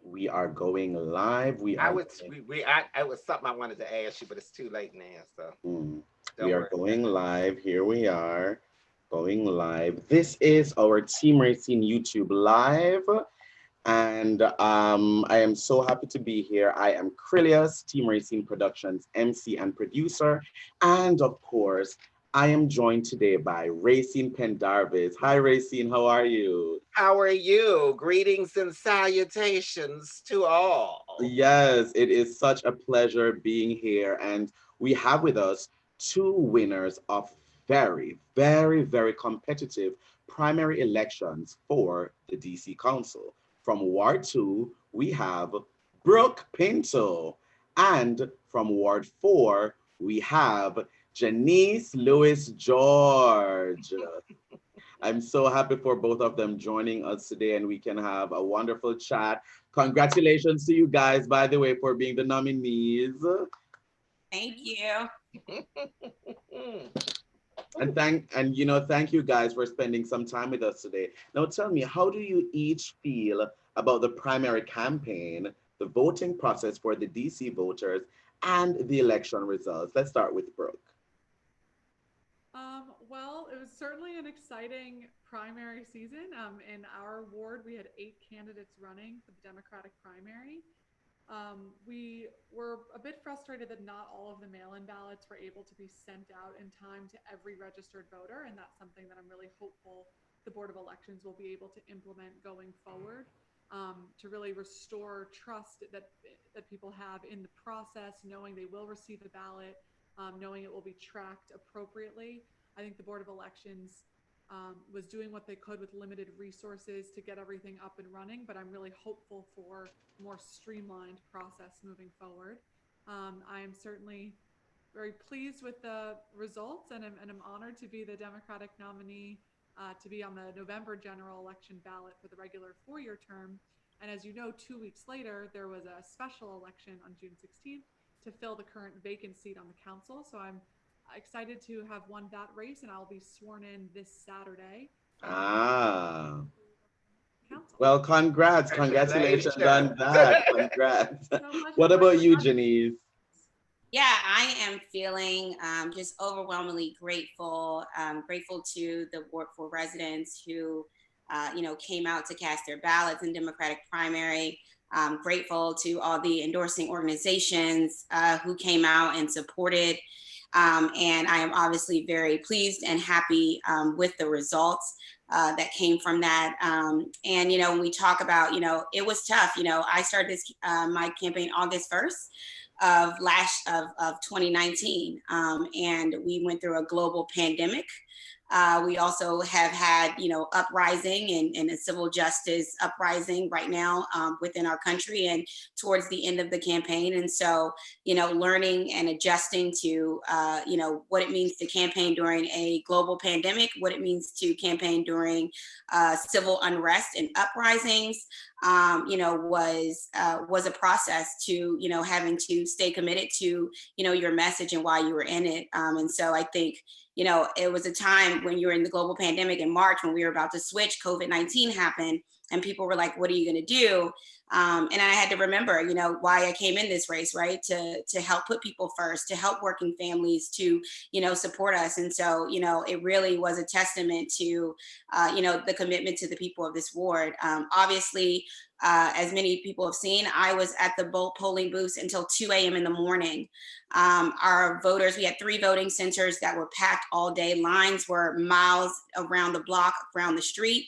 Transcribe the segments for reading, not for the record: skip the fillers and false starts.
We are going live. We I are was I was something I wanted to ask you, but it's too late now, so mm, we don't are worry about going it. live. Here we are going live. This is our Team Racing YouTube live. And I am so happy to be here. I am Krylios, Team Racing Productions MC and producer. And of course, I am joined today by Rayceen Pendarvis. Hi, Rayceen. How are you? How are you? Greetings and salutations to all. Yes, it is such a pleasure being here. And we have with us two winners of very competitive primary elections for the DC Council. From Ward 2, we have Brooke Pinto. And from Ward 4, we have Janeese Lewis George. I'm so happy for both of them joining us today and we can have a wonderful chat. Congratulations to you guys, by the way, for being the nominees. Thank you. Thank you guys for spending some time with us today. Now tell me, how do you each feel about the primary campaign, the voting process for the DC voters, and the election results? Let's start with Brooke. Well, it was certainly an exciting primary season. In our ward, we had 8 candidates running for the Democratic primary. We were a bit frustrated that not all of the mail-in ballots were able to be sent out in time to every registered voter, and that's something that I'm really hopeful the Board of Elections will be able to implement going forward, to really restore trust that people have in the process, knowing they will receive a ballot, knowing it will be tracked appropriately. I think the Board of Elections was doing what they could with limited resources to get everything up and running, but I'm really hopeful for a more streamlined process moving forward. I am certainly very pleased with the results, and I'm honored to be the Democratic nominee to be on the November general election ballot for the regular 4-year term. And as you know, 2 weeks later, there was a special election on June 16th to fill the current vacant seat on the council. So I'm excited to have won that race, and I'll be sworn in this Saturday. Ah, Council. well, congrats. Congratulations on Congratulations. that. Congrats. So much. What about you, Janice? Yeah, I am feeling just overwhelmingly grateful. Grateful to the Ward 4 residents who, came out to cast their ballots in Democratic primary. Grateful to all the endorsing organizations who came out and supported. And I am obviously very pleased and happy with the results that came from that. And, when we talk about, it was tough. I started this my campaign August 1st of 2019, and we went through a global pandemic. We also have had, uprising and a civil justice uprising right now within our country and towards the end of the campaign. And so, learning and adjusting to, what it means to campaign during a global pandemic, what it means to campaign during civil unrest and uprisings, was a process to, having to stay committed to, your message and why you were in it. And so I think, it was a time when you were in the global pandemic in March when we were about to switch, COVID-19 happened and people were like, what are you going to do? And I had to remember, why I came in this race, right? To help put people first, to help working families, to, support us. And so, it really was a testament to, the commitment to the people of this ward. Obviously, as many people have seen, I was at the polling booths until 2 a.m. in the morning. Our voters, we had 3 voting centers that were packed all day. Lines were miles around the block, around the street.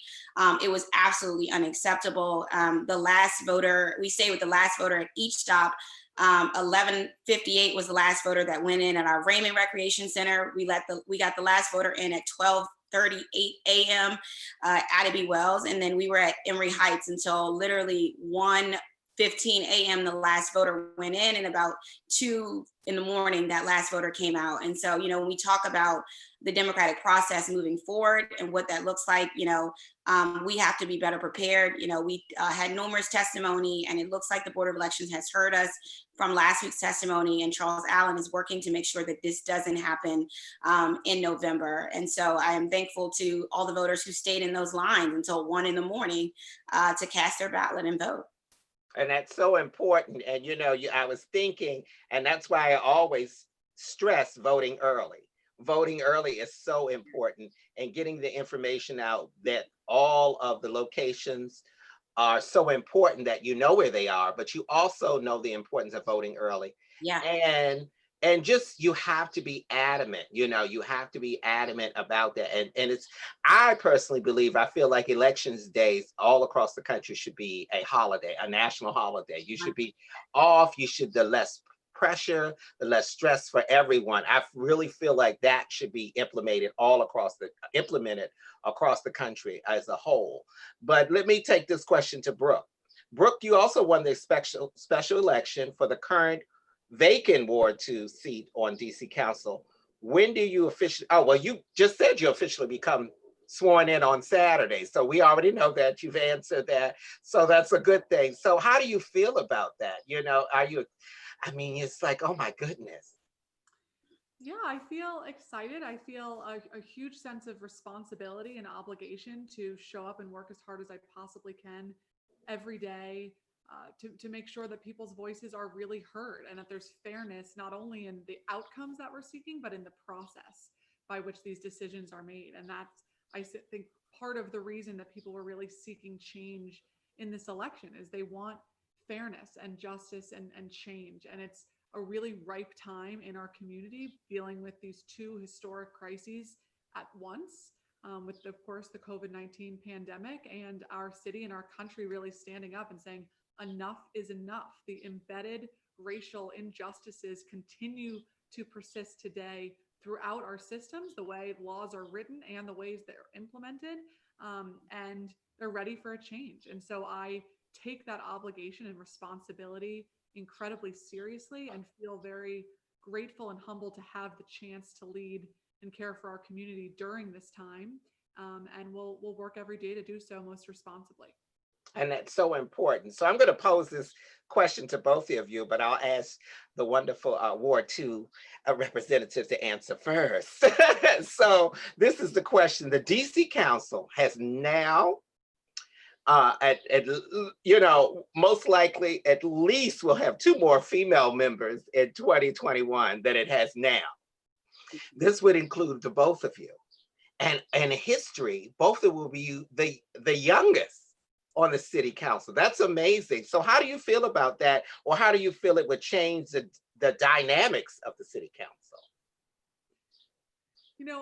It was absolutely unacceptable. The last voter, we stayed with the last voter at each stop. 11:58 was the last voter that went in at our Raymond Recreation Center. We got the last voter in at 12:38 a.m. At Abbey Wells, and then we were at Emory Heights until literally 1:15 a.m. the last voter went in, and about 2 in the morning that last voter came out. And so, when we talk about the democratic process moving forward and what that looks like, we have to be better prepared. We had numerous testimony, and it looks like the Board of Elections has heard us from last week's testimony, and Charles Allen is working to make sure that this doesn't happen in November. And so I am thankful to all the voters who stayed in those lines until 1 in the morning to cast their ballot and vote. And that's so important. And I was thinking, and that's why I always stress voting early. Voting early is so important, and getting the information out that all of the locations are so important, that you know where they are, but you also know the importance of voting early. Yeah. And just, you have to be adamant, you have to be adamant about that. And it's, I personally believe, I feel like elections days all across the country should be a holiday, a national holiday. You should be off. You should, the less pressure, the less stress for everyone. I really feel like that should be implemented across the country as a whole. But let me take this question to Brooke. Brooke, you also won the special election for the current vacant Ward 2 seat on DC Council. When do you officially, oh, well, you just said you officially become sworn in on Saturday. So we already know that you've answered that. So that's a good thing. So how do you feel about that? Are you, I mean, it's like, oh my goodness. Yeah, I feel excited. I feel a huge sense of responsibility and obligation to show up and work as hard as I possibly can every day, to make sure that people's voices are really heard and that there's fairness not only in the outcomes that we're seeking, but in the process by which these decisions are made. And that's, think, part of the reason that people were really seeking change in this election is they want fairness and justice and change. And it's a really ripe time in our community dealing with these two historic crises at once, with, of course, the COVID-19 pandemic, and our city and our country really standing up and saying, enough is enough. The embedded racial injustices continue to persist today throughout our systems, the way laws are written and the ways they're implemented, and they're ready for a change. And so I take that obligation and responsibility incredibly seriously and feel very grateful and humble to have the chance to lead and care for our community during this time. And we'll work every day to do so most responsibly. And that's so important. So I'm going to pose this question to both of you, but I'll ask the wonderful Ward 2 representative to answer first. So this is the question. The DC Council has now, most likely at least will have two more female members in 2021 than it has now. This would include the both of you. And in history, both of them will be the youngest on the city council. That's amazing. So how do you feel about that? Or how do you feel it would change the dynamics of the city council?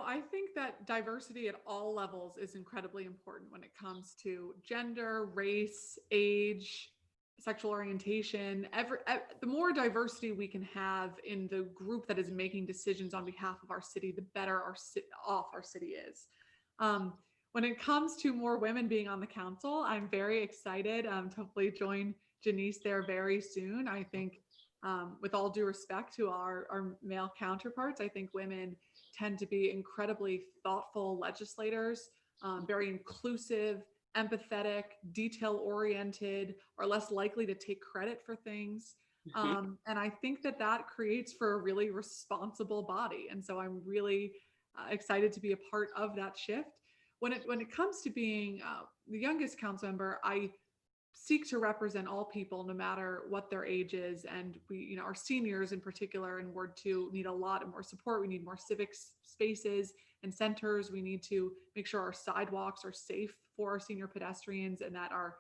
I think that diversity at all levels is incredibly important when it comes to gender, race, age, sexual orientation. The more diversity we can have in the group that is making decisions on behalf of our city, the better off our city is. When it comes to more women being on the council, I'm very excited to hopefully join Janeese there very soon. I think, with all due respect to our male counterparts, I think women tend to be incredibly thoughtful legislators, very inclusive, empathetic, detail-oriented, are less likely to take credit for things. And I think that creates for a really responsible body. And so I'm really excited to be a part of that shift. When it comes to being the youngest council member, I seek to represent all people, no matter what their age is. And we, our seniors in particular in Ward 2 need a lot more support. We need more civic spaces and centers. We need to make sure our sidewalks are safe for our senior pedestrians and that our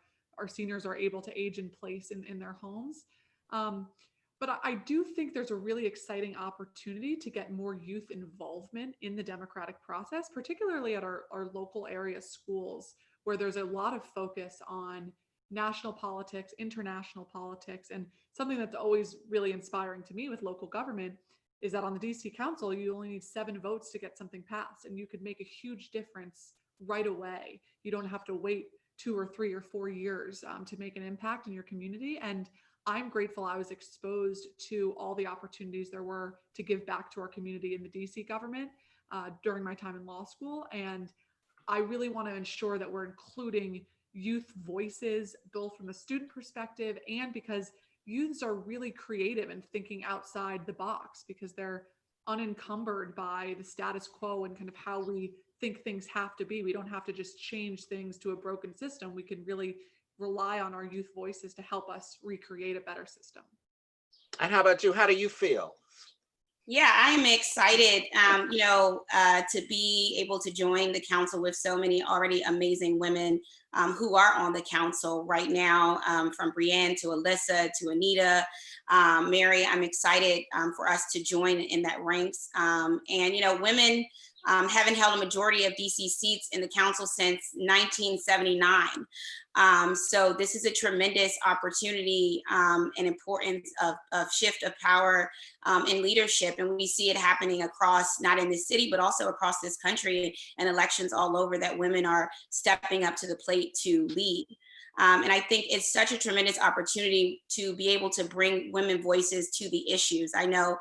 seniors are able to age in place in their homes. But I do think there's a really exciting opportunity to get more youth involvement in the democratic process, particularly at our local area schools, where there's a lot of focus on national politics, international politics. And something that's always really inspiring to me with local government is that on the DC Council, you only need 7 votes to get something passed, and you could make a huge difference right away. You don't have to wait 2 or 3 or 4 years to make an impact in your community. And I'm grateful I was exposed to all the opportunities there were to give back to our community in the DC government during my time in law school. And I really want to ensure that we're including youth voices, both from the student perspective and because youths are really creative and thinking outside the box because they're unencumbered by the status quo and kind of how we think things have to be. We don't have to just change things to a broken system. We can really rely on our youth voices to help us recreate a better system. And how about you? How do you feel? Yeah, I am excited, to be able to join the council with so many already amazing women who are on the council right now, from Brienne to Alyssa to Anita, Mary. I'm excited for us to join in that ranks. Women haven't held a majority of DC seats in the council since 1979. So this is a tremendous opportunity and importance of shift of power in leadership. And we see it happening across, not in this city, but also across this country and elections all over, that women are stepping up to the plate to lead. And I think it's such a tremendous opportunity to be able to bring women voices to the issues. I know,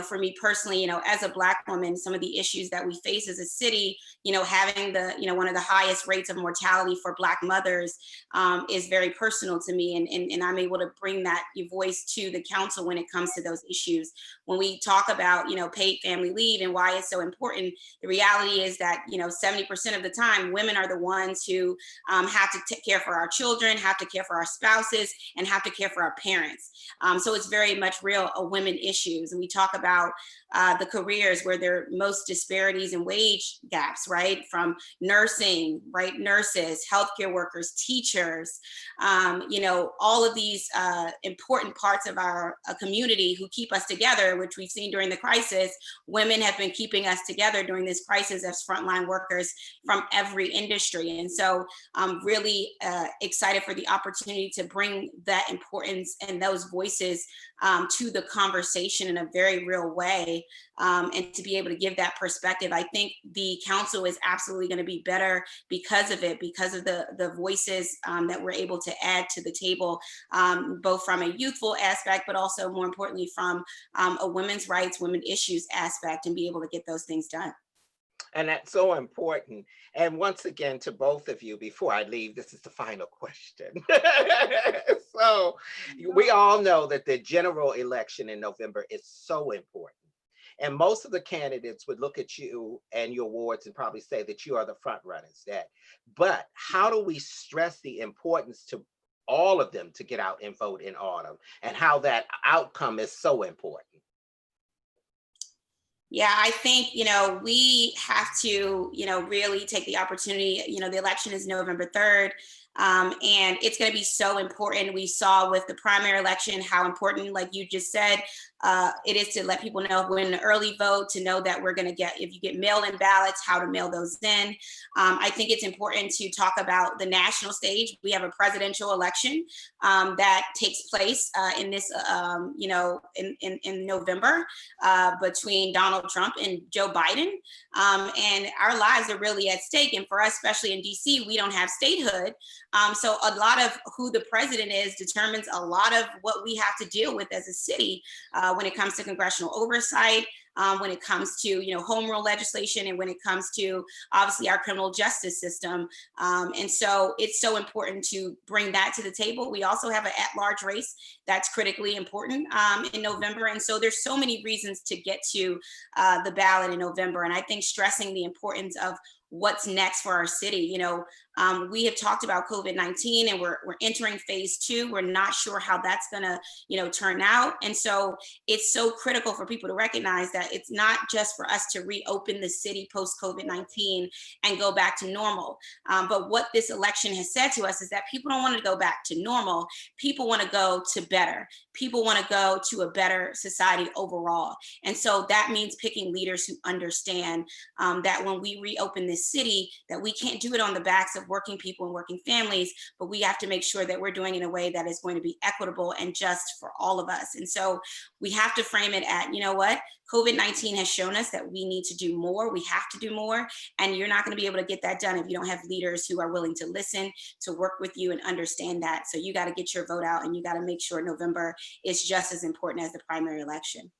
for me personally, as a Black woman, some of the issues that we face as a city, having one of the highest rates of mortality for Black mothers is very personal to me. And I'm able to bring that voice to the council when it comes to those issues. When we talk about, paid family leave and why it's so important, the reality is that, 70% of the time, women are the ones who have to take care for our children, have to care for our spouses, and have to care for our parents. So it's very much real women issues. And we talk about the careers where there are most disparities in wage gaps, right? From nursing, right? Nurses, healthcare workers, teachers, all of these important parts of our community who keep us together, which we've seen during the crisis. Women have been keeping us together during this crisis as frontline workers from every industry. And so I'm really excited for the opportunity to bring that importance and those voices to the conversation in a very real way, and to be able to give that perspective. I think the council is absolutely going to be better because of it, because of the voices that we're able to add to the table, both from a youthful aspect, but also more importantly from a women's rights, women issues aspect, and be able to get those things done. And that's so important. And once again, to both of you, before I leave, this is the final question. So we all know that the general election in November is so important. And most of the candidates would look at you and your wards and probably say that you are the front runners. But how do we stress the importance to all of them to get out and vote in autumn, and how that outcome is so important? Yeah, I think, we have to, really take the opportunity. The election is November 3rd. And it's going to be so important. We saw with the primary election how important, like you just said, it is to let people know when an early vote, to know that we're going to get, if you get mail-in ballots, how to mail those in. I think it's important to talk about the national stage. We have a presidential election that takes place in this, in November between Donald Trump and Joe Biden. And our lives are really at stake. And for us, especially in DC, we don't have statehood. So a lot of who the president is determines a lot of what we have to deal with as a city when it comes to congressional oversight, when it comes to home rule legislation, and when it comes to obviously our criminal justice system. And so it's so important to bring that to the table. We also have an at-large race that's critically important in November. And so there's so many reasons to get to the ballot in November. And I think stressing the importance of what's next for our city. We have talked about COVID-19 and we're entering phase 2. We're not sure how that's gonna, turn out. And so it's so critical for people to recognize that it's not just for us to reopen the city post COVID-19 and go back to normal. But what this election has said to us is that people don't want to go back to normal. People want to go to better. People want to go to a better society overall. And so that means picking leaders who understand that when we reopen this city, that we can't do it on the backs of working people and working families, but we have to make sure that we're doing it in a way that is going to be equitable and just for all of us. And so we have to frame it at, COVID-19 has shown us that we need to do more. We have to do more. And you're not going to be able to get that done if you don't have leaders who are willing to listen, to work with you and understand that. So you got to get your vote out, and you got to make sure November is just as important as the primary election.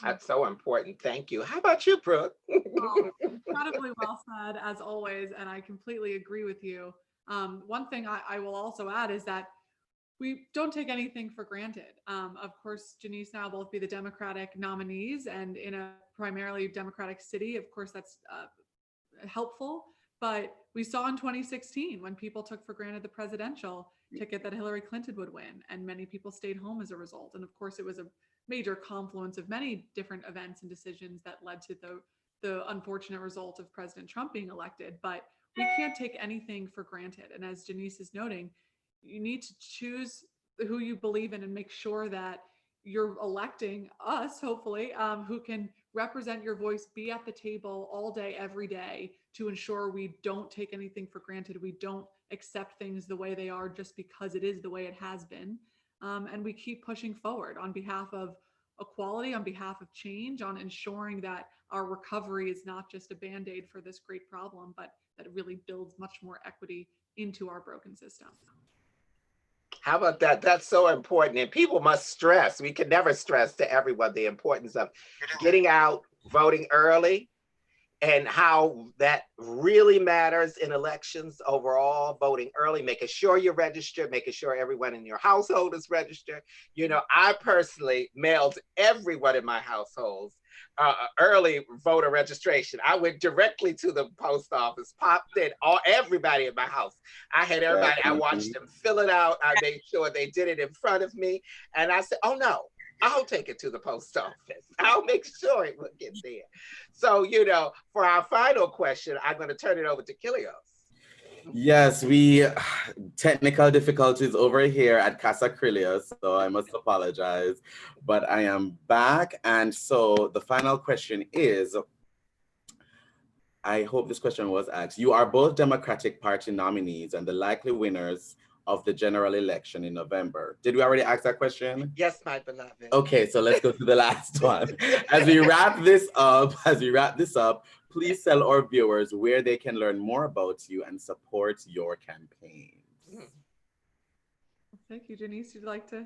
That's so important. Thank you. How about you, Brooke? Incredibly well said, as always, and I completely agree with you. One thing I will also add is that we don't take anything for granted. Of course, Janeese and I will both be the Democratic nominees, and in a primarily Democratic city, of course, that's helpful. But we saw in 2016 when people took for granted the presidential ticket that Hillary Clinton would win, and many people stayed home as a result. And of course, it was a major confluence of many different events and decisions that led to the unfortunate result of President Trump being elected. But we can't take anything for granted. And as Janeese is noting, you need to choose who you believe in and make sure that you're electing us, hopefully, who can represent your voice, be at the table all day, every day, to ensure we don't take anything for granted. We don't accept things the way they are just because it is the way it has been. And we keep pushing forward on behalf of equality, on behalf of change, on ensuring that our recovery is not just a Band-Aid for this great problem, but that it really builds much more equity into our broken system. How about that? That's so important. And people must stress. We can never stress to everyone the importance of getting out, voting early, and how that really matters in elections overall, voting early, making sure you're registered, making sure everyone in your household is registered. You know, I personally mailed everyone in my household early voter registration. I went directly to the post office, popped in everybody in my house. I had everybody, I watched them fill it out. I made sure they did it in front of me. And I said, oh no, I'll take it to the post office. I'll make sure it will get there. So, you know, for our final question, I'm going to turn it over to Krylios. Yes, we technical difficulties over here at Casa Krylios, so I must apologize, but I am back. And so the final question is, I hope this question was asked. You are both Democratic Party nominees and the likely winners of the general election in November. Did we already ask that question? Yes, my beloved. Okay, so let's go to the last one. As we wrap this up, please tell our viewers where they can learn more about you and support your campaign. Thank you, Janeese. You'd like to?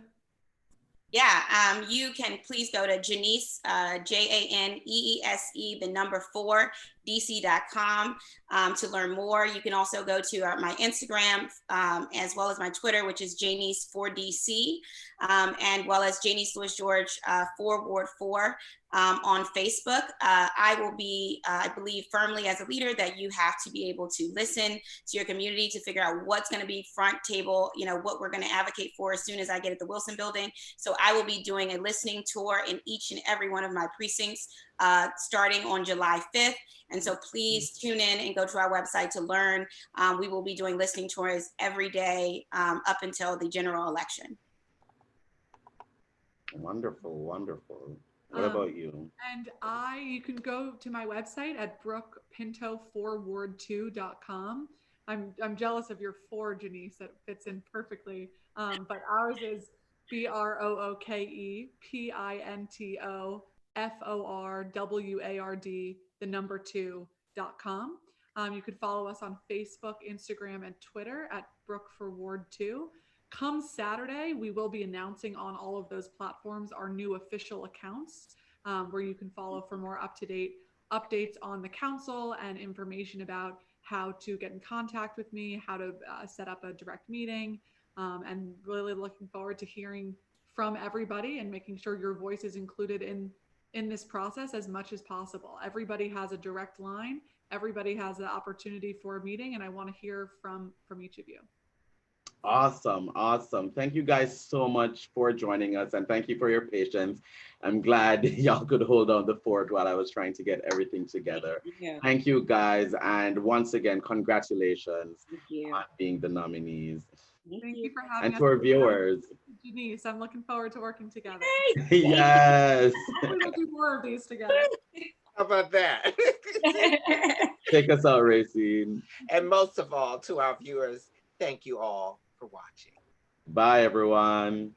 Yeah, you can please go to Janeese, JANEESE, the number 4, DC.com to learn more. You can also go to my Instagram as well as my Twitter, which is Janeese4DC, and well as Janeese Louis George 4 Ward 4 on Facebook. I will be, I believe firmly as a leader that you have to be able to listen to your community to figure out what's going to be front table, you know, what we're going to advocate for as soon as I get at the Wilson building. So I will be doing a listening tour in each and every one of my precincts starting on July 5th. And so please tune in and go to our website to learn. We will be doing listening tours every day up until the general election. Wonderful, wonderful. What about you? And you can go to my website at brookepinto4ward2.com. I'm jealous of your 4, Janeese. That fits in perfectly. But ours is BROOKEPINTOFORWARD, the number 2.com. You can follow us on Facebook, Instagram, and Twitter at Brooke for Ward 2. Come Saturday, we will be announcing on all of those platforms our new official accounts, where you can follow for more up-to-date updates on the council and information about how to get in contact with me, how to set up a direct meeting, and really looking forward to hearing from everybody and making sure your voice is included in this process as much as possible. Everybody has a direct line. Everybody has the opportunity for a meeting, and I want to hear from each of you. Awesome, awesome. Thank you guys so much for joining us, and thank you for your patience. I'm glad y'all could hold on the fort while I was trying to get everything together. Thank you guys, and once again, congratulations on being the nominees. Thank you for having us. And to our viewers. Janeese, I'm looking forward to working together. Yes. We'll do more of these together. How about that? Take us out, Rayceen. And most of all, to our viewers, thank you all for watching. Bye, everyone.